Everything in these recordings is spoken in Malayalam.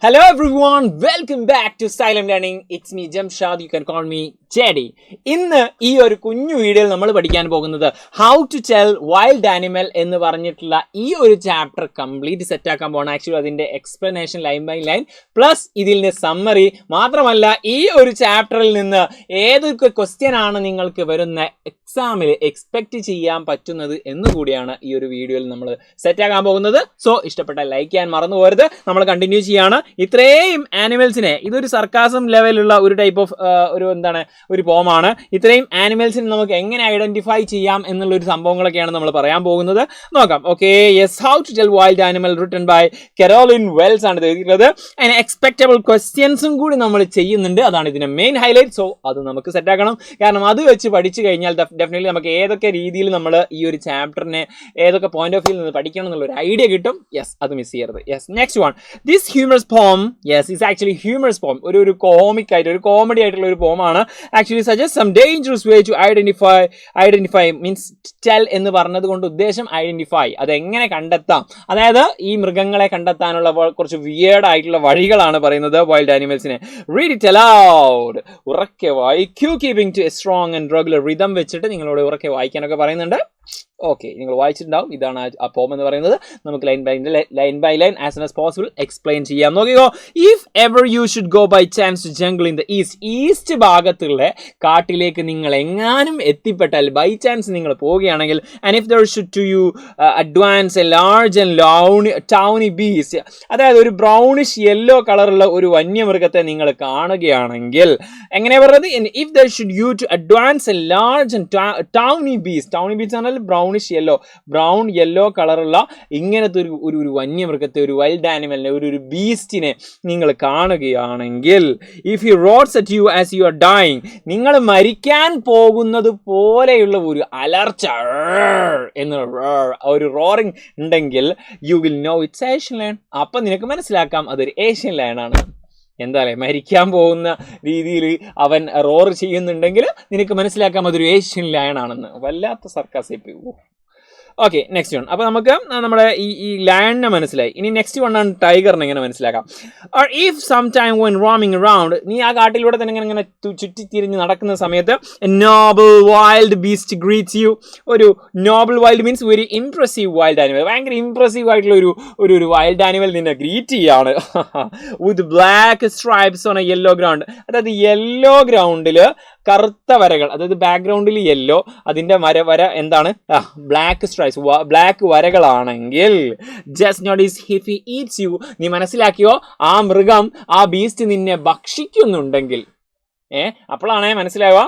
Hello everyone, welcome back to Silent Learning. It's me Jamshad, you can call me Jedi. ഇന്ന് ഈ ഒരു കുഞ്ഞു വീഡിയോയിൽ നമ്മൾ പഠിക്കാൻ പോകുന്നത് how to tell wild animal എന്ന് പറഞ്ഞിട്ടുള്ള ഈ ഒരു ചാപ്റ്റർ കംപ്ലീറ്റ് സെറ്റ് ആക്കാൻ പോകണം. ആക്ച്വലി അതിൻ്റെ explanation line by line plus ഇതിൻ്റെ സമ്മറി മാത്രമല്ല ഈ ഒരു ചാപ്റ്ററിൽ നിന്ന് ഏതൊക്കെ ക്വസ്റ്റ്യൻ ആണ് നിങ്ങൾക്ക് വരുന്ന എക്സാമിൽ എക്സ്പെക്റ്റ് ചെയ്യാൻ പറ്റുന്നത് എന്നുകൂടിയാണ് ഈ ഒരു വീഡിയോയിൽ നമ്മൾ സെറ്റ് ആക്കാൻ പോകുന്നത്. സോ ഇഷ്ടപ്പെട്ട ലൈക്ക് ചെയ്യാൻ മറന്നു പോകരുത്. നമ്മൾ കണ്ടിന്യൂ ചെയ്യാണ്. ഇത്രയും ആനിമൽസിനെ, ഇതൊരു സർക്കാസം ലെവലുള്ള ഒരു ടൈപ്പ് ഓഫ് ഒരു പോമാണ്. ഇത്രയും ആനിമൽസിനെ നമുക്ക് എങ്ങനെ ഐഡന്റിഫൈ ചെയ്യാം എന്നുള്ള ഒരു സംഭവങ്ങളൊക്കെയാണ് നമ്മൾ പറയാൻ പോകുന്നത്. നോക്കാം. Okay, yes, how to tell wild animal written by Caroline Wells ആണ് എഴുതിയിട്ടുള്ളത്. അതിന് എക്സ്പെക്റ്റബിൾ ക്വസ്റ്റ്യൻസും കൂടി നമ്മൾ ചെയ്യുന്നുണ്ട്. അതാണ് ഇതിന്റെ മെയിൻ ഹൈലൈറ്റ്. സോ അത് നമുക്ക് സെറ്റ് ആക്കണം. കാരണം അത് വെച്ച് പഠിച്ചു കഴിഞ്ഞാൽ ഡെഫിനറ്റ്ലി നമുക്ക് ഏതൊക്കെ രീതിയിൽ നമ്മൾ ഈ ഒരു ചാപ്റ്ററിനെ ഏതൊക്കെ പോയിന്റ് ഓഫ് വ്യൂ നിന്ന് പഠിക്കണം എന്നുള്ള ഒരു ഐഡിയ കിട്ടും. യെസ്, അത് മിസ് ചെയ്യരുത്. Yes, next one, this humorous poem. Yes, it's actually humorous poem. ഒരു കോമിക് ആയിട്ട്, ഒരു കോമഡി ആയിട്ടുള്ള ഒരു പോമാണ്. Actually suggest some dangerous way to identify means tell എന്ന് പറഞ്ഞത് കൊണ്ട് ഉദ്ദേശം ഐഡന്റിഫൈ, അതെങ്ങനെ കണ്ടെത്താം, അതായത് ഈ മൃഗങ്ങളെ കണ്ടെത്താനുള്ള കുറച്ച് വിയേർഡ് ആയിട്ടുള്ള വഴികളാണ് പറയുന്നത് വൈൽഡ് ആനിമൽസിനെ. റീഡ് ഇറ്റ് അലൗഡ്, ഉറക്കെ വായിക്കൂ. Keeping to a strong and regular rhythm വെച്ചിട്ട് നിങ്ങളോട് ഉറക്കെ വായിക്കാനൊക്കെ പറയുന്നുണ്ട്. ഓക്കെ, നിങ്ങൾ വായിച്ചിട്ടുണ്ടാവും. ഇതാണ് ആ പോം എന്ന് പറയുന്നത്. നമുക്ക് line by line as soon as possible explain ചെയ്യാം. നോക്കിക്കോ. If ever you should go by chance to jungle in the east ഭാഗത്തുള്ള കാട്ടിലേക്ക് നിങ്ങൾ എങ്ങാനും എത്തിപ്പെട്ടാൽ, ബൈ ചാൻസ് നിങ്ങൾ പോവുകയാണെങ്കിൽ, and if there should to you advance a large and tawny beast, അതായത് ഒരു ബ്രൗണിഷ് യെല്ലോ കളറുള്ള ഒരു വന്യമൃഗത്തെ നിങ്ങൾ കാണുകയാണെങ്കിൽ, എങ്ങനെ പറയുന്നത്, if there should you to advance a large and tawny beast പറഞ്ഞാൽ ബ്രൗൺ യെല്ലോ കളറുള്ള ഇങ്ങനത്തെ ഒരു വന്യമൃഗത്തെ, ഒരു വൈൽഡ് ആനിമലിനെ, ഒരു ബീസ്റ്റിനെ നിങ്ങൾ കാണുകയാണെങ്കിൽ, if you roars at you as you are dying, നിങ്ങൾ മരിക്കാൻ പോകുന്നത് പോലെയുള്ള ഒരു അലർച്ച എന്ന് ഒരു റോറിങ് ഉണ്ടെങ്കിൽ, you will know it's Asian lion. അപ്പം നിനക്ക് മനസ്സിലാക്കാം അതൊരു ഏഷ്യൻ ലയൺ ആണ്. എന്താ പറയുക, മരിക്കാൻ പോകുന്ന രീതിയിൽ അവൻ റോർ ചെയ്യുന്നുണ്ടെങ്കിൽ നിനക്ക് മനസ്സിലാക്കാം അതൊരു ഏഷ്യൻ ലയൺ ആണെന്ന്. വല്ലാത്ത സർക്കാസ് പോയി. Okay, next one. അപ്പോൾ നമുക്ക് നമ്മുടെ ഈ ലയണിനെ മനസ്സിലായി. ഇനി നെക്സ്റ്റ് വൺ ആണ് ടൈഗറിനെ എങ്ങനെ മനസ്സിലാക്കാം. Or if some time when roaming around, നീ ആ കാട്ടിലൂടെ തന്നെ ഇങ്ങനെ ചുറ്റിത്തിരിഞ്ഞ് നടക്കുന്ന സമയത്ത്, noble wild beast greets you. ഒരു noble wild means very impressive wild animal, ഭയങ്കര ഇംപ്രസീവ് ആയിട്ടുള്ള ഒരു വൈൽഡ് ആനിമൽ നിന്നെ ഗ്രീറ്റ് ചെയ്യാണ്. With black stripes on a yellow ground, അതായത് യെല്ലോ ഗ്രൗണ്ടിൽ കറുത്ത വരകൾ, അതായത് ബാക്ക്ഗ്രൗണ്ടിൽ യെല്ലോ, അതിൻ്റെ വര എന്താണ്, ബ്ലാക്ക് സ്ട്രൈപ്സ്, ബ്ലാക്ക് വരകളാണെങ്കിൽ, just notice if he eats you, നീ മനസ്സിലാക്കിയോ ആ മൃഗം, ആ ബീസ്റ്റ് നിന്നെ ഭക്ഷിക്കുന്നുണ്ടെങ്കിൽ, അപ്പോഴാണ് മനസ്സിലാവുക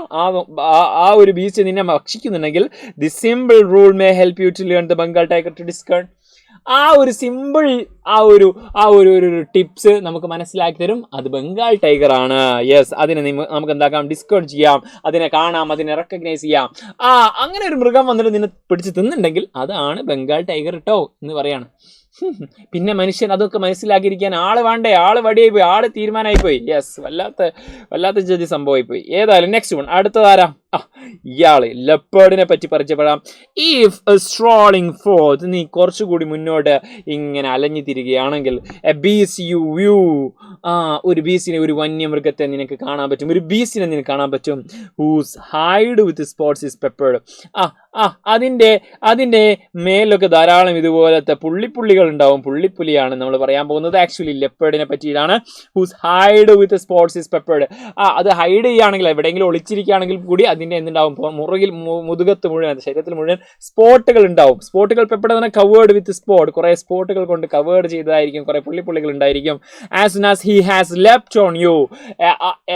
ആ ഒരു ബീസ്റ്റ് നിന്നെ ഭക്ഷിക്കുന്നുണ്ടെങ്കിൽ, the simple rule may help you to learn the Bengal tiger to discern. ആ ഒരു സിമ്പിൾ ഒരു ടിപ്സ് നമുക്ക് മനസ്സിലാക്കി തരും, അത് ബംഗാൾ ടൈഗർ ആണ്. യെസ്, അതിനെ നമുക്ക് എന്താക്കാം, ഡിസ്കൗണ്ട് ചെയ്യാം, അതിനെ കാണാം, അതിനെ റെക്കഗ്നൈസ് ചെയ്യാം. അങ്ങനെ ഒരു മൃഗം വന്നിട്ട് നിന്നെ പിടിച്ച് തിന്നുണ്ടെങ്കിൽ അതാണ് ബംഗാൾ ടൈഗർ ട്ടോ എന്ന് പറയാണ്. പിന്നെ മനുഷ്യൻ അതൊക്കെ മനസ്സിലാക്കിയിരിക്കാൻ ആള് വേണ്ടേ, ആള് വടിയായി പോയി, ആള് തീരുമാനമായി പോയി. യെസ്, വല്ലാത്ത ജതി സംഭവമായി പോയി. ഏതായാലും നെക്സ്റ്റ് വൺ, അടുത്തതാരാ, ഇയാള് ലെപ്പേർഡിനെ പറ്റി പരിചയപ്പെടാം. ഇഫ് സ്ട്രോളിംഗ് ഫോർത്ത്, നീ കുറച്ചുകൂടി മുന്നോട്ട് ഇങ്ങനെ അലഞ്ഞു തിരികെയാണെങ്കിൽ, എ ബീസ്റ്റ് യു വ്യൂ, ഒരു ബീസ്റ്റിനെ, ഒരു വന്യമൃഗത്തെ നിനക്ക് കാണാൻ പറ്റും, ഒരു ബീസ്റ്റിനെ നിനക്ക് കാണാൻ പറ്റും. Whose hide with spots is peppered, അതിൻ്റെ മേലൊക്കെ ധാരാളം ഇതുപോലത്തെ പുള്ളിപ്പുള്ളികൾ ഉണ്ടാവും. പുള്ളിപ്പുലിയാണ് നമ്മൾ പറയാൻ പോകുന്നത്. ആക്ച്വലി ലെപ്പേർഡിനെ പറ്റിയിട്ടാണ്. Whose hide with spots is peppered, അത് ഹൈഡ് ചെയ്യുകയാണെങ്കിൽ, എവിടെയെങ്കിലും ഒളിച്ചിരിക്കുകയാണെങ്കിൽ കൂടി അതിൻ്റെ എന്തുണ്ടാവും, മുതുകത്ത് മുഴുവൻ, ശരീരത്തിൽ മുഴുവൻ സ്പോട്ടുകൾ ഉണ്ടാവും. സ്പോട്ടുകൾ പെപ്പേർഡ് തന്നെ കവേർഡ് വിത്ത് സ്പോട്ട്, കുറേ സ്പോട്ടുകൾ കൊണ്ട് കവേർഡ് ചെയ്തതായിരിക്കും, കുറേ പുള്ളിപ്പുള്ളികൾ ഉണ്ടായിരിക്കും. As soon as he has ലെപ്റ്റ് on you,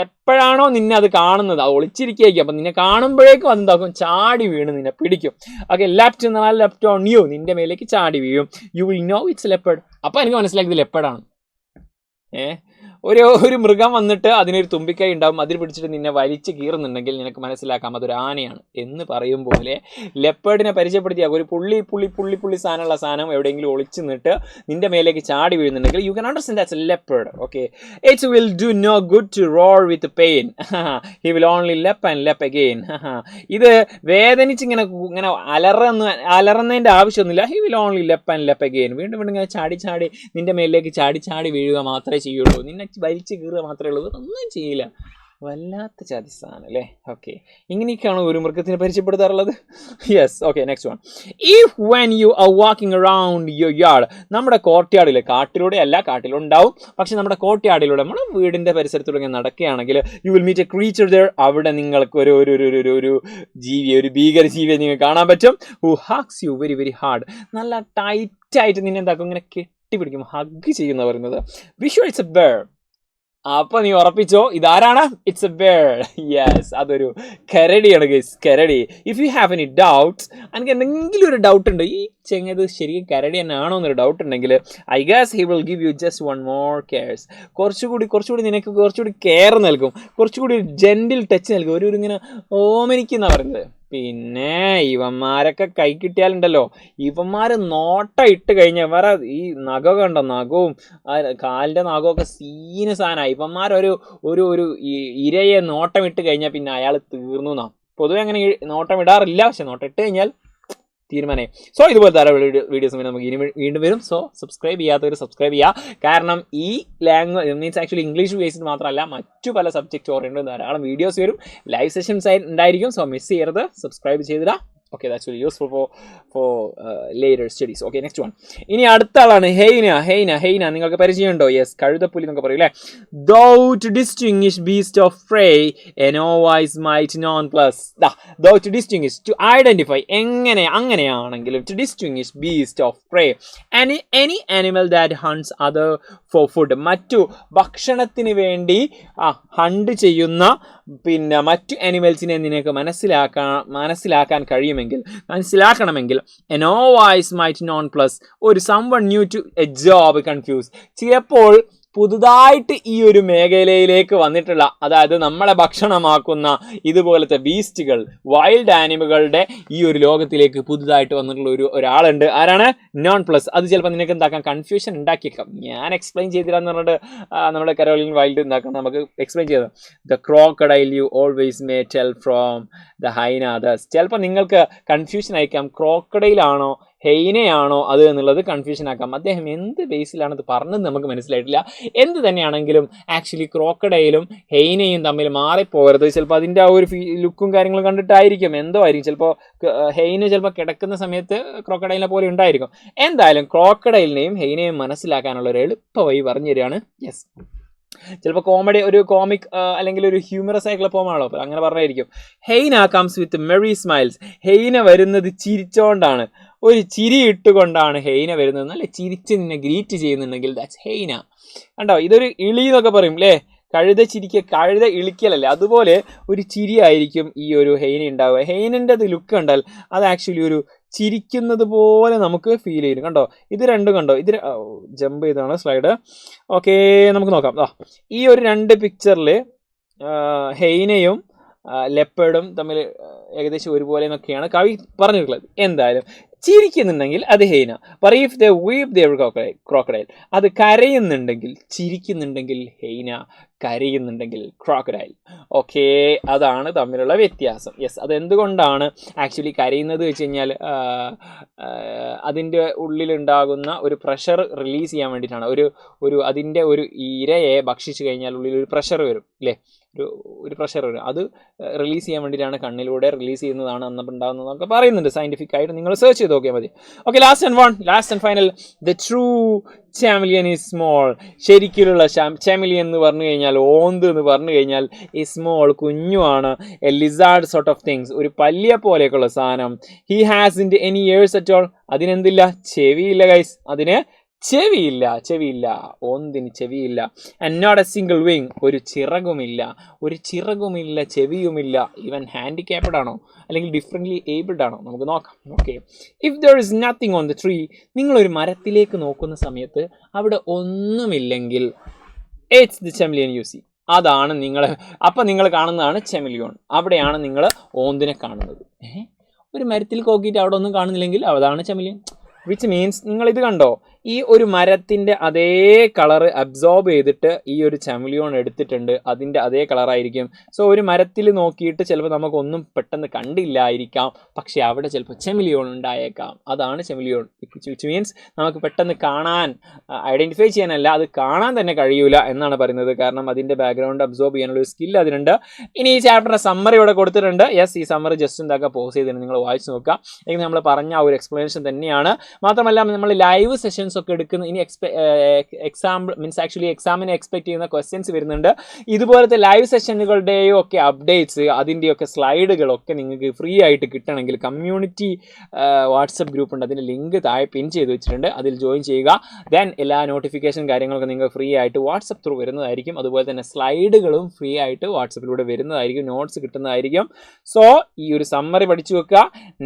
എപ്പോഴാണോ നിന്നെ അത് കാണുന്നത്, അത് ഒളിച്ചിരിക്കുകയായിരിക്കും, അപ്പം നിന്നെ കാണുമ്പോഴേക്കും അതെന്താക്കും, ചാടി വീണ് നിന്നെ പിടിക്കും. ഓക്കെ, ലെഫ്റ്റ് എന്ന് പറഞ്ഞാൽ ലെഫ്റ്റ് ഓൺ യു, നിന്റെ മേലേക്ക് ചാടി വീഴും. You will know it's leopard. അപ്പം എനിക്ക് മനസ്സിലാക്കിയത് ലെപ്പേർഡാണ്. ഒരു മൃഗം വന്നിട്ട് അതിനൊരു തുമ്പിക്കൈ ഉണ്ടാവും, അതിൽ പിടിച്ചിട്ട് നിന്നെ വലിച്ച് കീറുന്നുണ്ടെങ്കിൽ നിനക്ക് മനസ്സിലാക്കാം അതൊരു ആനയാണ് എന്ന് പറയും പോലെ ലെപ്പേർഡിനെ പരിചയപ്പെടുത്തിയ ഒരു പുള്ളി സാധനം എവിടെയെങ്കിലും ഒളിച്ചു നിന്നിട്ട് നിന്റെ മേലേക്ക് ചാടി വീഴുന്നുണ്ടെങ്കിൽ you can understand that's a leopard. Okay, it will do no good to roar with pain, he will only leap and leap again. ഇത് വേദനിച്ച് ഇങ്ങനെ അലറുന്നതിൻ്റെ ആവശ്യമൊന്നുമില്ല. He will only leap and leap again. വീണ്ടും ഇങ്ങനെ ചാടി നിന്റെ മേലിലേക്ക് ചാടി വീഴുക മാത്രമേ ചെയ്യുള്ളൂ, നിന്നെ വലിച്ച് കീറുക മാത്രമേ ഉള്ളൂ, ഒന്നും ചെയ്യില്ല. വല്ലാത്ത ചതിസാണ് അല്ലേ? ഓക്കെ, ഇങ്ങനെയൊക്കെയാണ് ഒരു മൃഗത്തിനെ പരിചയപ്പെടുത്താറുള്ളത്. Yes, okay, next one. If when you are walking around your yard, നമ്മുടെ കോർട്ട്യാർഡിൽ, കാട്ടിലൂടെ അല്ല, കാട്ടിലുണ്ടാവും, പക്ഷെ നമ്മുടെ കോർട്ട്യാർഡിലൂടെ നമ്മുടെ വീടിൻ്റെ പരിസരത്തൂടെ നടക്കുകയാണെങ്കിൽ you will meet a creature there. അവിടെ നിങ്ങൾക്ക് ഒരു ജീവിയെ, ഒരു ഭീകര ജീവിയെ നിങ്ങൾക്ക് കാണാൻ പറ്റും. Who hugs you very very hard. നല്ല ടൈറ്റായിട്ട് നിന്നെ എന്താക്കും, ഇങ്ങനെ കെട്ടിപ്പിടിക്കും, ഹഗ് ചെയ്യുന്ന പറയുന്നത്. Visual it's A bare. അപ്പൊ നീ ഉറപ്പിച്ചോ ഇതാരാണ്? It's A bird. യെസ്, അതൊരു കരടിയാണ് ഗൈസ്, കരടി. If you have any doubts, എനിക്ക് എന്തെങ്കിലും ഒരു ഡൗട്ട് ഉണ്ട് ഈ ചെങ്ങത് ശരിക്കും കരടി തന്നെയാണോ എന്നൊരു ഡൗട്ട് ഉണ്ടെങ്കിൽ I guess he will give you just one more CARES. കുറച്ചുകൂടി നിനക്ക് കുറച്ചുകൂടി കെയർ നൽകും, കുറച്ചുകൂടി ഒരു ജെന്റിൽ ടച്ച് നൽകും, ഒരു ഇങ്ങനെ ഓമനിക്കുന്ന പറയുന്നത്. പിന്നെ ഇവന്മാരൊക്കെ കൈ കിട്ടിയാലുണ്ടല്ലോ, ഇവന്മാർ നോട്ട ഇട്ട് കഴിഞ്ഞാൽ വേറെ ഈ നഖമൊക്കെ ഉണ്ടോ, നഖവും കാലിൻ്റെ നഖമൊക്കെ സീന സാധനമായി. ഇവന്മാരൊരു ഇരയെ നോട്ടം ഇട്ട് കഴിഞ്ഞാൽ പിന്നെ അയാൾ തീർന്നു എന്നാണ്. പൊതുവെ അങ്ങനെ നോട്ടം ഇടാറില്ല, പക്ഷെ നോട്ടം ഇട്ട് കഴിഞ്ഞാൽ തീരുമാനമായി. സോ ഇതുപോലെ ധാരാളം വീഡിയോസ് നമുക്ക് ഇനി വീണ്ടും വരും. സോ സബ്സ്ക്രൈബ് ചെയ്യാത്തവർ സബ്സ്ക്രൈബ് ചെയ്യുക. കാരണം ഈ language means actually English based മാത്രമല്ല, മറ്റു പല സബ്ജക്റ്റ് ഓറിയൻറ്റഡ് ധാരാളം വീഡിയോസ് വരും, ലൈവ് സെഷൻസ് ഉണ്ടായിരിക്കും. സോ മിസ് ചെയ്യരുത്, സബ്സ്ക്രൈബ് ചെയ്തിടാം. Okay, that's very useful for later studies. Okay, next one. ഇനി അടുത്ത ആളാണ് ഹെയ്ന. നിങ്ങൾക്ക് പരിചയമുണ്ടോ? യെസ്, കഴുതപ്പുലി എന്നൊക്കെ പറയും അല്ലേ? Though to distinguish beast of prey എനോ vice might nonplus. Though to distinguish, to identify, അങ്ങനെയാണെങ്കിലും to distinguish beast of prey any animal that hunts others for food. മറ്റു ഭക്ഷണത്തിന് വേണ്ടി ഹണ്ട് ചെയ്യുന്ന പിന്നെ മറ്റു ആനിമൽസിനെ നിനക്ക് മനസ്സിലാക്കണമെങ്കിൽ എനോ വൈസ് മൈറ്റ് നോൺ പ്ലസ് ഒരു someone new to a job confuse. ചിലപ്പോൾ പുതുതായിട്ട് ഈ ഒരു മേഖലയിലേക്ക് വന്നിട്ടുള്ള, അതായത് നമ്മളെ ഭക്ഷണമാക്കുന്ന ഇതുപോലത്തെ ബീസ്റ്റുകൾ, വൈൽഡ് ആനിമലുകളുടെ ഈ ഒരു ലോകത്തിലേക്ക് പുതുതായിട്ട് വന്നിട്ടുള്ള ഒരാളുണ്ട്. ആരാണ്? Non plus. അത് ചിലപ്പോൾ നിനക്ക് എന്താക്കാം, കൺഫ്യൂഷൻ ഉണ്ടാക്കിയേക്കാം. ഞാൻ എക്സ്പ്ലെയിൻ ചെയ്തിരാന്ന് പറഞ്ഞിട്ട് നമ്മുടെ കരോളിൻ വൈൽഡ് എന്താക്കാം, നമുക്ക് എക്സ്പ്ലെയിൻ ചെയ്തത്. The crocodile you always may tell from the hyena others. ചിലപ്പോൾ നിങ്ങൾക്ക് കൺഫ്യൂഷൻ അയക്കാം, ക്രോക്കഡൈലാണോ ഹെയ്നയാണോ അത് എന്നുള്ളത് കൺഫ്യൂഷൻ ആക്കാം. അദ്ദേഹം എന്ത് ബേസിലാണ് ഇത് പറഞ്ഞത് നമുക്ക് മനസ്സിലായിട്ടില്ല. എന്ത് തന്നെയാണെങ്കിലും ആക്ച്വലി ക്രോക്കഡൈലും ഹെയ്നയും തമ്മിൽ മാറിപ്പോകരുത്. ചിലപ്പോൾ അതിൻ്റെ ആ ഒരു ലുക്കും കാര്യങ്ങളും കണ്ടിട്ടായിരിക്കും, എന്തോ ആയിരിക്കും. ചിലപ്പോൾ ഹെയ്ന ചിലപ്പോൾ കിടക്കുന്ന സമയത്ത് ക്രോക്കഡൈലിനെ പോലെ ഉണ്ടായിരിക്കും. എന്തായാലും ക്രോക്കഡൈലിനെയും ഹെയ്നയും മനസ്സിലാക്കാനുള്ള ഒരു എളുപ്പ വഴി പറഞ്ഞു തരികയാണ്. യെസ്, ചിലപ്പോൾ കോമിക് അല്ലെങ്കിൽ ഒരു ഹ്യൂമറസ് ആയിട്ടുള്ള പോമാണല്ലോ, അങ്ങനെ പറഞ്ഞായിരിക്കും. ഹെയ്ന കംസ് വിത്ത് മെറി സ്മൈൽസ്. ഹെയ്ന വരുന്നത് ചിരിച്ചോണ്ടാണ്, ഒരു ചിരി ഇട്ടുകൊണ്ടാണ് ഹെയ്ന വരുന്നത്. നല്ല ചിരിച്ച് നിന്നെ ഗ്രീറ്റ് ചെയ്യുന്നുണ്ടെങ്കിൽ ദാറ്റ്സ് ഹെയ്ന. കണ്ടോ, ഇതൊരു ഇളി എന്നൊക്കെ പറയും അല്ലേ? കഴുത ഇളിക്കലല്ലേ, അതുപോലെ ഒരു ചിരി ആയിരിക്കും ഈ ഒരു ഹെയ്ന ഉണ്ടാവുക. ഹെയ്നൻ്റെ അത് ലുക്ക് കണ്ടാൽ അത് ആക്ച്വലി ഒരു ചിരിക്കുന്നത് പോലെ നമുക്ക് ഫീൽ ചെയ്യും. കണ്ടോ, ഇത് രണ്ടും കണ്ടോ, ഇത് ജമ്പ് ചെയ്താണ് സ്ലൈഡ്. ഓക്കെ, നമുക്ക് നോക്കാം. ഈ ഒരു രണ്ട് പിക്ചറിൽ ഹെയ്നയും ലെപ്പേർഡും തമ്മിൽ ഏകദേശം ഒരുപോലെ എന്നൊക്കെയാണ് കവി പറഞ്ഞിട്ടുള്ളത്. എന്തായാലും ചിരിക്കുന്നുണ്ടെങ്കിൽ അത് ഹെയ്ന. But if they weep they were crocodile. അത് കരയുന്നുണ്ടെങ്കിൽ, ചിരിക്കുന്നുണ്ടെങ്കിൽ ഹെയ്ന, കരയുന്നുണ്ടെങ്കിൽ ക്രോക്കഡൈൽ. ഓക്കെ, അതാണ് തമ്മിലുള്ള വ്യത്യാസം. യെസ്, അതെന്തുകൊണ്ടാണ് ആക്ച്വലി കരയുന്നത് വെച്ച് കഴിഞ്ഞാൽ അതിൻ്റെ ഉള്ളിലുണ്ടാകുന്ന ഒരു പ്രഷർ റിലീസ് ചെയ്യാൻ വേണ്ടിയിട്ടാണ്. അതിൻ്റെ ഒരു ഇരയെ ഭക്ഷിച്ചു കഴിഞ്ഞാൽ ഉള്ളിൽ ഒരു പ്രഷർ വരും അല്ലേ, ഒരു പ്രഷർ വരും. അത് റിലീസ് ചെയ്യാൻ വേണ്ടിയിട്ടാണ്, കണ്ണിലൂടെ റിലീസ് ചെയ്യുന്നതാണ് അന്നുണ്ടാകുന്നതൊക്കെ പറയുന്നുണ്ട് സയൻറ്റിഫിക് ആയിട്ട്. നിങ്ങൾ സെർച്ച് ചെയ്ത് നോക്കിയാൽ മതി. Okay, last and final. The true chameleon is small. ശരിക്കുള്ള ചാമിലിയൻ എന്ന് പറഞ്ഞു കഴിഞ്ഞാൽ, ഓന്ത് എന്ന് പറഞ്ഞു കഴിഞ്ഞാൽ ഈ സ്മോൾ, കുഞ്ഞുമാണ്. A lizard sort of things, ഒരു പല്ലിയെ പോലെയൊക്കെയുള്ള സാധനം. He has in any ears at all. അതിനെന്തില്ല? ചെവിയില്ല ഗൈസ്, അതിന് ചെവിയില്ല. ഓന്തിന് ചെവിയില്ല. And not a single wing, ഒരു ചിറകുമില്ല, ചെവിയുമില്ല. ഈവൻ ഹാൻഡിക്യാപ്ഡ് ആണോ അല്ലെങ്കിൽ ഡിഫറെൻ്റ്ലി ഏബിൾഡ് ആണോ? നമുക്ക് നോക്കാം. Okay, if there is nothing on the tree. നിങ്ങളൊരു മരത്തിലേക്ക് നോക്കുന്ന സമയത്ത് അവിടെ ഒന്നുമില്ലെങ്കിൽ ഇറ്റ്സ് ദി ചെമിലിയൻ യു സി. അതാണ് നിങ്ങൾ, അപ്പം നിങ്ങൾ കാണുന്നതാണ് ചെമിലിയോൺ. അവിടെയാണ് നിങ്ങൾ ഓന്തിനെ കാണുന്നത്. ഒരു മരത്തിൽ കോക്കിയിട്ട് അവിടെ ഒന്നും കാണുന്നില്ലെങ്കിൽ അതാണ് ചെമിലിയൻ. വിച്ച് മീൻസ് നിങ്ങളിത് കണ്ടോ, ഈ ഒരു മരത്തിൻ്റെ അതേ കളറ് അബ്സോർബ് ചെയ്തിട്ട് ഈ ഒരു ചെമിലിയോൺ എടുത്തിട്ടുണ്ട്, അതിൻ്റെ അതേ കളറായിരിക്കും. സോ ഒരു മരത്തിൽ നോക്കിയിട്ട് ചിലപ്പോൾ നമുക്കൊന്നും പെട്ടെന്ന് കണ്ടില്ലായിരിക്കാം, പക്ഷേ അവിടെ ചിലപ്പോൾ ചെമിലിയോൺ ഉണ്ടായേക്കാം. അതാണ് ചെമിലിയോൺ. വിച്ച് മീൻസ് നമുക്ക് പെട്ടെന്ന് കാണാൻ, ഐഡൻറ്റിഫൈ ചെയ്യാനല്ല, അത് കാണാൻ തന്നെ കഴിയൂല എന്നാണ് പറയുന്നത്. കാരണം അതിൻ്റെ ബാക്ക്ഗ്രൗണ്ട് അബ്സോർബ് ചെയ്യാനുള്ള ഒരു സ്കിൽ അതിനുണ്ട്. ഇനി ഈ ചാപ്റ്ററിൻ്റെ സമ്മറി ഇവിടെ കൊടുത്തിട്ടുണ്ട്. യെസ്, ഈ സമ്മറി ജസ്റ്റ് എന്താക്കുക പോസ് ചെയ്തിട്ട് നിങ്ങൾ വായിച്ച് നോക്കുക. അല്ലെങ്കിൽ നമ്മൾ പറഞ്ഞ ആ ഒരു എക്സ്പ്ലനേഷൻ തന്നെയാണ്. മാത്രമല്ല നമ്മൾ ലൈവ് സെഷൻസ് ഒക്കെ എടുക്കുന്ന ഇനി എക്സാമ്പിൾ മീൻസ് ആക്ച്വലി എക്സാമിന് എക്സ്പെക്ട് ചെയ്യുന്ന ക്വസ്റ്റ്യൻസ് വരുന്നുണ്ട്. ഇതുപോലത്തെ ലൈവ് സെഷനുകളുടെയോ ഒക്കെ അപ്ഡേറ്റ്സ്, അതിൻ്റെയൊക്കെ സ്ലൈഡുകളൊക്കെ നിങ്ങൾക്ക് ഫ്രീ ആയിട്ട് കിട്ടണമെങ്കിൽ കമ്മ്യൂണിറ്റി വാട്സപ്പ് ഗ്രൂപ്പ് ഉണ്ട്, അതിൻ്റെ ലിങ്ക് താഴെ പിൻ ചെയ്ത് വെച്ചിട്ടുണ്ട്, അതിൽ ജോയിൻ ചെയ്യുക. ദെൻ എല്ലാ നോട്ടിഫിക്കേഷൻ കാര്യങ്ങളൊക്കെ നിങ്ങൾക്ക് ഫ്രീ ആയിട്ട് വാട്സപ്പ് ത്രൂ വരുന്നതായിരിക്കും. അതുപോലെ തന്നെ സ്ലൈഡുകളും ഫ്രീ ആയിട്ട് വാട്സപ്പിലൂടെ വരുന്നതായിരിക്കും, നോട്ട്സ് കിട്ടുന്നതായിരിക്കും. സോ ഈ ഒരു സമ്മറി പഠിച്ചു വെക്കുക.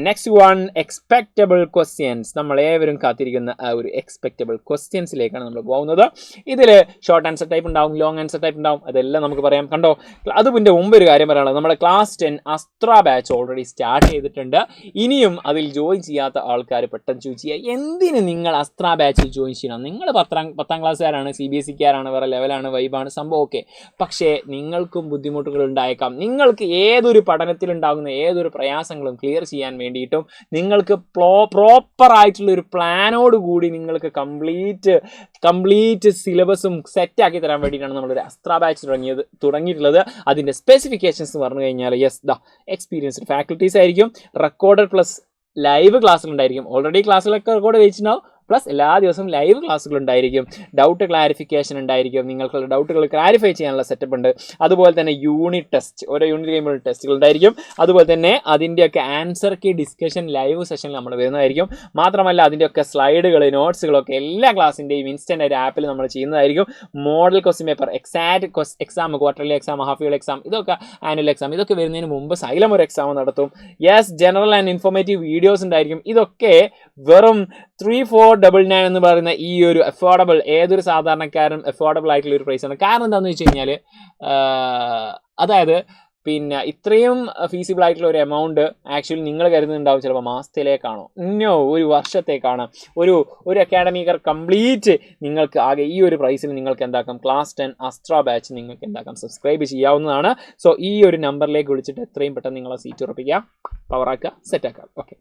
Next one, expectable questions. നമ്മളേവരും കാത്തിരിക്കുന്ന ആ ഒരു എക്സ്പെക്റ്റബിൾ ക്വസ്റ്റ്യൻസിലേക്കാണ് നമ്മൾ പോകുന്നത്. ഇതിൽ ഷോർട്ട് ആൻസർ ടൈപ്പ് ഉണ്ടാവും, ലോങ് ആൻസർ ടൈപ്പ് ഉണ്ടാവും, അതെല്ലാം നമുക്ക് പറയാം. കണ്ടോ, അതിൻ്റെ മുമ്പ് ഒരു കാര്യം പറയാനുള്ളത്, നമ്മുടെ ക്ലാസ് 10 അസ്ത്ര ബാച്ച് ഓൾറെഡി സ്റ്റാർട്ട് ചെയ്തിട്ടുണ്ട്. ഇനിയും അതിൽ ജോയിൻ ചെയ്യാത്ത ആൾക്കാർ പെട്ടെന്ന് ചൂസ് ചെയ്യുക. എന്തിന് നിങ്ങൾ അസ്ത്ര ബാച്ചിൽ ജോയിൻ ചെയ്യണം? നിങ്ങൾ പത്താം ക്ലാസ്സുകാരാണ്, CBSEക്കാരാണ്, വേറെ ലെവലാണ്, വൈബാണ് സംഭവം, ഓക്കെ. പക്ഷേ നിങ്ങൾക്കും ബുദ്ധിമുട്ടുകൾ ഉണ്ടായേക്കാം. നിങ്ങൾക്ക് ഏതൊരു പഠനത്തിലുണ്ടാകുന്ന ഏതൊരു പ്രയാസങ്ങളും ക്ലിയർ ചെയ്യാൻ വേണ്ടിയിട്ടും നിങ്ങൾക്ക് പ്രോപ്പറായിട്ടുള്ള ഒരു പ്ലാനോട് കൂടി നിങ്ങൾക്ക് കംപ്ലീറ്റ് സിലബസും സെറ്റാക്കി തരാൻ വേണ്ടിയിട്ടാണ് നമ്മളൊരു അസ്ത്ര ബാച്ച് തുടങ്ങിയിട്ടുള്ളത്. അതിൻ്റെ സ്പെസിഫിക്കേഷൻസ് പറഞ്ഞു കഴിഞ്ഞാൽ യെസ്, എക്സ്പീരിയൻസ്ഡ് ഫാക്കൽറ്റീസ് ആയിരിക്കും, റെക്കോർഡഡ് പ്ലസ് ലൈവ് ക്ലാസ്സുകളുണ്ടായിരിക്കും. ഓൾറെഡി ക്ലാസ്സുകളൊക്കെ റെക്കോർഡ് വെച്ചിട്ടുണ്ടാവും, പ്ലസ് എല്ലാ ദിവസവും ലൈവ് ക്ലാസ്സുകൾ ഉണ്ടായിരിക്കും, ഡൗട്ട് ക്ലാരിഫിക്കേഷൻ ഉണ്ടായിരിക്കും, നിങ്ങൾക്കുള്ള ഡൗട്ടുകൾ ക്ലാരിഫൈ ചെയ്യാനുള്ള സെറ്റപ്പ് ഉണ്ട്. അതുപോലെ തന്നെ യൂണിറ്റ് ടെസ്റ്റ്, ഓരോ യൂണിറ്റ് കഴിയുമ്പോൾ ടെസ്റ്റുകൾ ഉണ്ടായിരിക്കും. അതുപോലെ തന്നെ അതിൻ്റെയൊക്കെ ആൻസർ കീ ഡിസ്കഷൻ ലൈവ് സെഷനിൽ നമ്മൾ വരുന്നതായിരിക്കും. മാത്രമല്ല അതിൻ്റെയൊക്കെ സ്ലൈഡുകൾ, നോട്ട്സുകളൊക്കെ എല്ലാ ക്ലാസ്സിൻ്റെയും ഇൻസ്റ്റൻ്റ് ഒരു ആപ്പിൽ നമ്മൾ ചെയ്യുന്നതായിരിക്കും. Model question paper, exact exam, quarterly exam, half yearly exam, ഇതൊക്കെ ആനുവൽ എക്സാം, ഇതൊക്കെ വരുന്നതിന് മുമ്പ് സൈലം ഒരു എക്സാം നടത്തും. Yes, general and informative videos ഉണ്ടായിരിക്കും. ഇതൊക്കെ വെറും 3499 എന്ന് പറയുന്ന ഈ ഒരു അഫോർഡബിൾ, ഏതൊരു സാധാരണക്കാരനും അഫോർഡബിൾ ആയിട്ടുള്ള ഒരു പ്രൈസാണ്. കാരണം എന്താണെന്ന് വെച്ച് കഴിഞ്ഞാൽ, അതായത് പിന്നെ ഇത്രയും ഫീസിബിൾ ആയിട്ടുള്ള ഒരു എമൗണ്ട് ആക്ച്വലി നിങ്ങൾ കരുതുന്നുണ്ടാവും ചിലപ്പോൾ മാസത്തിലേക്കാണോ, ഇന്നോ ഒരു വർഷത്തേക്കാണ്. ഒരു അക്കാഡമിക് കംപ്ലീറ്റ് നിങ്ങൾക്ക് ആകെ ഈ ഒരു പ്രൈസിൽ നിങ്ങൾക്ക് എന്താക്കാം, ക്ലാസ് 10 അസ്ത്ര ബാച്ച് നിങ്ങൾക്ക് എന്താക്കാം സബ്സ്ക്രൈബ് ചെയ്യാവുന്നതാണ്. സോ ഈ ഒരു നമ്പറിലേക്ക് വിളിച്ചിട്ട് എത്രയും പെട്ടെന്ന് നിങ്ങളെ സീറ്റ് ഉറപ്പിക്കുക, പവറാക്കുക, സെറ്റാക്കുക. ഓക്കെ,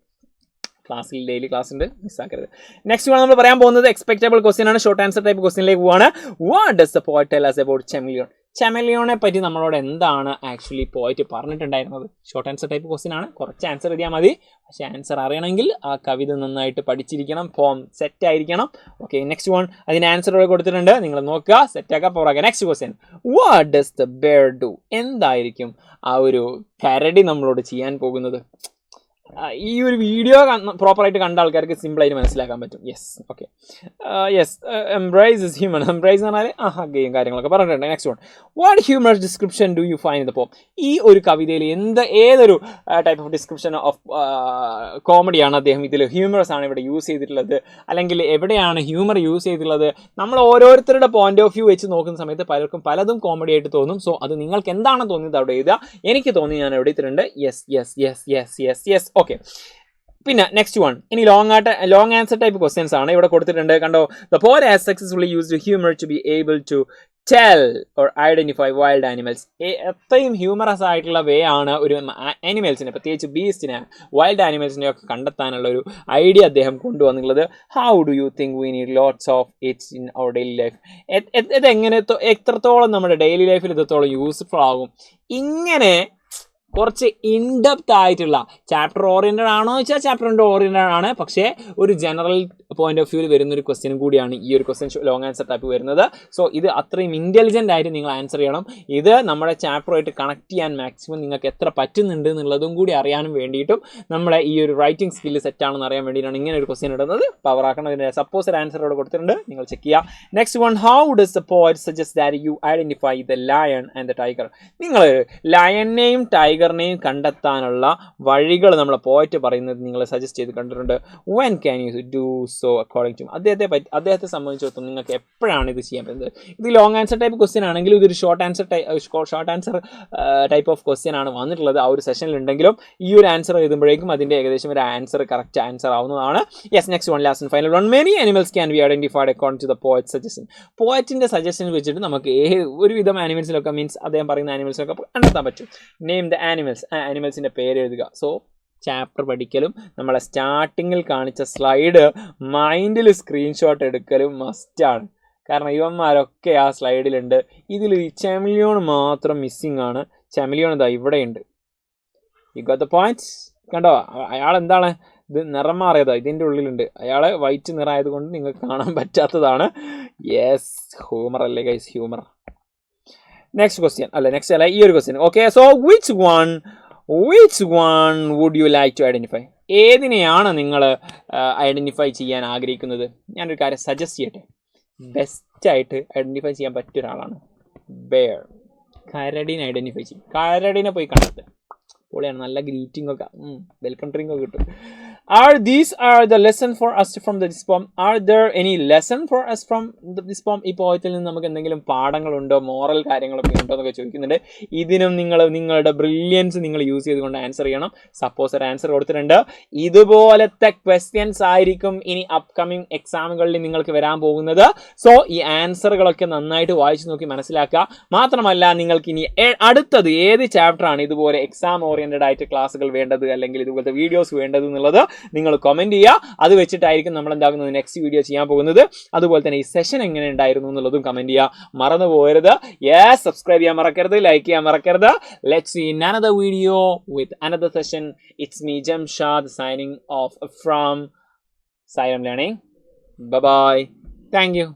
ക്ലാസ്സിൽ ഡെയിലി ക്ലാസ് ഉണ്ട്, മിസ്സാക്കരുത്. നെക്സ്റ്റ് വൺ നമ്മൾ പറയാൻ പോകുന്നത് എക്സ്പെക്റ്റബിൾ ക്വസ്റ്റ്യൻ ആണ്. ഷോർട്ട് ആൻസർ ടൈപ്പ് ക്വസ്റ്റ്യനിലേക്ക് പോവാണ്. What does the poet tell us about ചെമിലിയോൺ? ചെമിലിയോണെ പറ്റി നമ്മളോട് എന്താണ് ആക്ച്വലി പോയിട്ട് പറഞ്ഞിട്ടുണ്ടായിരുന്നത്? ഷോർട്ട് ആൻസർ ടൈപ്പ് ക്വസ്റ്റ്യൻ ആണ്, കുറച്ച് ആൻസർ എഴുതിയാൽ മതി. പക്ഷേ ആൻസർ അറിയണമെങ്കിൽ ആ കവിത നന്നായിട്ട് പഠിച്ചിരിക്കണം, ഫോം സെറ്റ് ആയിരിക്കണം. ഓക്കെ, നെക്സ്റ്റ് വൺ, അതിന് ആൻസർ ഇവിടെ കൊടുത്തിട്ടുണ്ട്, നിങ്ങൾ നോക്കുക, സെറ്റാക്കുക, പോറാക്കുക. Next question, what does the bear do? എന്തായിരിക്കും ആ ഒരു കരടി നമ്മളോട് ചെയ്യാൻ പോകുന്നത്? ഈ ഒരു വീഡിയോ പ്രോപ്പറായിട്ട് കണ്ട ആൾക്കാർക്ക് സിമ്പിളായിട്ട് മനസ്സിലാക്കാൻ പറ്റും. Yes, okay, yes, embrace is human. Embrace എന്ന് പറഞ്ഞാൽ ഹഗ്ഗയും കാര്യങ്ങളൊക്കെ പറഞ്ഞിട്ടുണ്ട്. Next one, what humour description do you find in the poem? ഈ ഒരു കവിതയിൽ ഏതൊരു ടൈപ്പ് ഓഫ് ഡിസ്ക്രിപ്ഷൻ ഓഫ് കോമഡിയാണ് അദ്ദേഹം ഇതിൽ, ഹ്യൂമറസ് ആണ് ഇവിടെ യൂസ് ചെയ്തിട്ടുള്ളത്, അല്ലെങ്കിൽ എവിടെയാണ് ഹ്യൂമർ യൂസ് ചെയ്തിട്ടുള്ളത്? നമ്മൾ ഓരോരുത്തരുടെ പോയിന്റ് ഓഫ് വ്യൂ വെച്ച് നോക്കുന്ന സമയത്ത് പലർക്കും പലതും കോമഡി ആയിട്ട് തോന്നും. സോ അത് നിങ്ങൾക്ക് എന്താണ് തോന്നിയത് അവിടെ എഴുതുക. എനിക്ക് തോന്നി ഞാൻ എവിടെ ഇട്ടിട്ടുണ്ട്. Yes yes yes yes yes yes okay. പിന്നെ നെക്സ്റ്റ് വൺ, ഇനി ലോങ് ആൻസർ ടൈപ്പ് ക്വസ്റ്റ്യൻസ് ആണ് ഇവിടെ കൊടുത്തിട്ടുണ്ട്. കണ്ടോ, the poet has successfully used humour to be able to tell or identify wild animals. എത്രയും ഹ്യൂമറസ് ആയിട്ടുള്ള വേ ആണ് ഒരു ആനിമൽസിനെ, പ്രത്യേകിച്ച് ബീസ്റ്റിനെ, വൈൽഡ് ആനിമൽസിനെ ഒക്കെ കണ്ടെത്താനുള്ള ഒരു ഐഡിയ അദ്ദേഹം കൊണ്ടുവന്നിട്ടുള്ളത്. How do you think we need lots of its in our daily life? ഇതെങ്ങനെ, എത്രത്തോളം നമ്മുടെ ഡെയിലി ലൈഫിൽ ഇത്രത്തോളം യൂസ്ഫുൾ ആകും? ഇങ്ങനെ കുറച്ച് ഇൻഡെപ്ത് ആയിട്ടുള്ള, ചാപ്റ്റർ ഓറിയൻറ്റഡ് ആണോ വെച്ചാൽ ചാപ്റ്ററിൻ്റെ ഓറിയൻറ്റഡ് ആണ്, പക്ഷേ ഒരു ജനറൽ പോയിന്റ് ഓഫ് വ്യൂവിൽ വരുന്നൊരു ക്വസ്റ്റ്യൻ കൂടിയാണ് ഈ ഒരു ക്വസ്റ്റ്യൻ ലോങ് ആൻസർ ടൈപ്പ് വരുന്നത്. സോ ഇത് അത്രയും ഇൻ്റലിജൻ്റ് ആയിട്ട് നിങ്ങൾ ആൻസർ ചെയ്യണം. ഇത് നമ്മുടെ ചാപ്റ്ററുമായിട്ട് കണക്ട് ചെയ്യാൻ മാക്സിമം നിങ്ങൾക്ക് എത്ര പറ്റുന്നുണ്ട് എന്നുള്ളതും കൂടി അറിയാനും വേണ്ടിയിട്ടും നമ്മളെ ഈ ഒരു റൈറ്റിംഗ് സ്കില്ല് സെറ്റാണെന്ന് അറിയാൻ വേണ്ടിയിട്ടാണ് ഇങ്ങനെ ഒരു ക്വസ്റ്റ്യൻ ഇടുന്നത്. പവറാക്കണം. ഇതിൻ്റെ സപ്പോസ് ഒരു ആൻസർ ഇവിടെ കൊടുത്തിട്ടുണ്ട്, നിങ്ങൾ ചെക്ക് ചെയ്യുക. Next one, how does the poet suggest that you identify the lion and the tiger? നിങ്ങൾ ലയനെയും ടൈഗർ ടൈഗറിനെയും കണ്ടെത്താനുള്ള വഴികൾ നമ്മളെ പോയിട്ട് പറയുന്നത് നിങ്ങൾ സജസ്റ്റ് ചെയ്ത് കണ്ടിട്ടുണ്ട്. When can you do so according to അദ്ദേഹത്തെ സംബന്ധിച്ചിടത്തോളം നിങ്ങൾക്ക് എപ്പോഴാണ് ഇത് ചെയ്യാൻ പറ്റുന്നത്? ഇത് ലോങ് ആൻസർ ടൈപ്പ് ക്വസ്റ്റ്യൻ ആണെങ്കിലും ഇതൊരു short answer type of question ആണ് വന്നിട്ടുള്ളത് ആ ഒരു സെഷനിൽ ഉണ്ടെങ്കിലും ഈ ഒരു ആൻസർ എഴുതുമ്പോഴേക്കും അതിൻ്റെ ഏകദേശം ഒരു കറക്റ്റ് ആൻസർ ആവുന്നതാണ്. Yes, next one, last and final one. Many animals can be identified according to the poet suggestion. പോയറ്റിൻ്റെ സജഷൻ വെച്ചിട്ട് നമുക്ക് ഒരുവിധം ആനിമൽസിലൊക്കെ മീൻസ് അദ്ദേഹം പറയുന്ന ആനിമൽസിലൊക്കെ കണ്ടെത്താൻ പറ്റും. നെയിം ദ ആനിമൽസ്, ആനിമൽസിൻ്റെ പേര് എഴുതുക. സോ ചാപ്റ്റർ പഠിക്കലും നമ്മളെ സ്റ്റാർട്ടിങ്ങിൽ കാണിച്ച സ്ലൈഡ് മൈൻഡിൽ സ്ക്രീൻഷോട്ട് എടുക്കലും മസ്റ്റാണ്. കാരണം ഇവന്മാരൊക്കെ ആ സ്ലൈഡിലുണ്ട്. ഇതിൽ ഈ ചെമിലിയോൺ മാത്രം മിസ്സിംഗ് ആണ്. ചെമിലിയോൺ ഇതാ ഇവിടെയുണ്ട്. You got the point. കണ്ടോ, അയാൾ എന്താണ് ഇത് നിറം മാറിയതാ, ഇതിൻ്റെ ഉള്ളിലുണ്ട്. അയാളെ വൈറ്റ് നിറമായത് കൊണ്ട് നിങ്ങൾക്ക് കാണാൻ പറ്റാത്തതാണ്. യെസ്, ഹ്യൂമർ അല്ലേ ഗൈസ്, ഹ്യൂമർ. നെക്സ്റ്റ് ക്വസ്റ്റ്യൻ അല്ല ഈ ഒരു question. Okay, so which one would you like to identify? ഏതിനെയാണ് നിങ്ങൾ ഐഡന്റിഫൈ ചെയ്യാൻ ആഗ്രഹിക്കുന്നത്? ഞാനൊരു കാര്യം സജസ്റ്റ് ചെയ്യട്ടെ. ബെസ്റ്റായിട്ട് ഐഡന്റിഫൈ ചെയ്യാൻ പറ്റിയ ഒരാളാണ് ബെയർ. കരടിനെ ഐഡന്റിഫൈ ചെയ്യും. കരടിനെ പോയി കണ്ടെത്തുക. പൊളിയാണ്. നല്ല ഗ്രീറ്റിംഗ് ഒക്കെ, വെൽക്കം ഡ്രിങ്ക് ഒക്കെ കിട്ടും. These are the lesson for us from this poem. Are there any lesson for us from this poem? ഈ പോയത്തിൽ നിന്ന് നമുക്ക് എന്തെങ്കിലും പാഠങ്ങളുണ്ടോ, മോറൽ കാര്യങ്ങളൊക്കെ ഉണ്ടോ എന്നൊക്കെ ചോദിക്കുന്നുണ്ട്. ഇതിനും നിങ്ങളുടെ ബ്രില്യൻസ് നിങ്ങൾ യൂസ് ചെയ്തുകൊണ്ട് ആൻസർ ചെയ്യണം. സപ്പോസ് ഒരു ആൻസർ കൊടുത്തിട്ടുണ്ട്. ഇതുപോലത്തെ ക്വസ്റ്റ്യൻസ് ആയിരിക്കും ഇനി അപ്കമിങ് എക്സാമുകളിൽ നിങ്ങൾക്ക് വരാൻ പോകുന്നത്. സോ ഈ ആൻസറുകളൊക്കെ നന്നായിട്ട് വായിച്ചു നോക്കി മനസ്സിലാക്കുക. മാത്രമല്ല നിങ്ങൾക്ക് ഇനി അടുത്തത് ഏത് ചാപ്റ്ററാണ് ഇതുപോലെ എക്സാം ഓറിയന്റഡ് ആയിട്ട് ക്ലാസ്സുകൾ വേണ്ടത് അല്ലെങ്കിൽ ഇതുപോലത്തെ വീഡിയോസ് വേണ്ടത് എന്നുള്ളത് നിങ്ങൾ കമന്റ് ചെയ്യുക. അത് വെച്ചിട്ടായിരിക്കും നമ്മൾ എന്താകുന്നത് നെക്സ്റ്റ് വീഡിയോ ചെയ്യാൻ പോകുന്നത്. അതുപോലെ തന്നെ ഈ സെഷൻ എങ്ങനെ ഉണ്ടായിരുന്നു എന്നുള്ളതും കമന്റ് ചെയ്യുക, മറന്നു പോകരുത്. യെസ്, സബ്സ്ക്രൈബ് ചെയ്യാൻ മറക്കരുത്, ലൈക്ക് ചെയ്യാൻ മറക്കരുത്. Let's see another video with another session. It's me Jamshad signing off from Silent Learning. Bye bye. Thank you.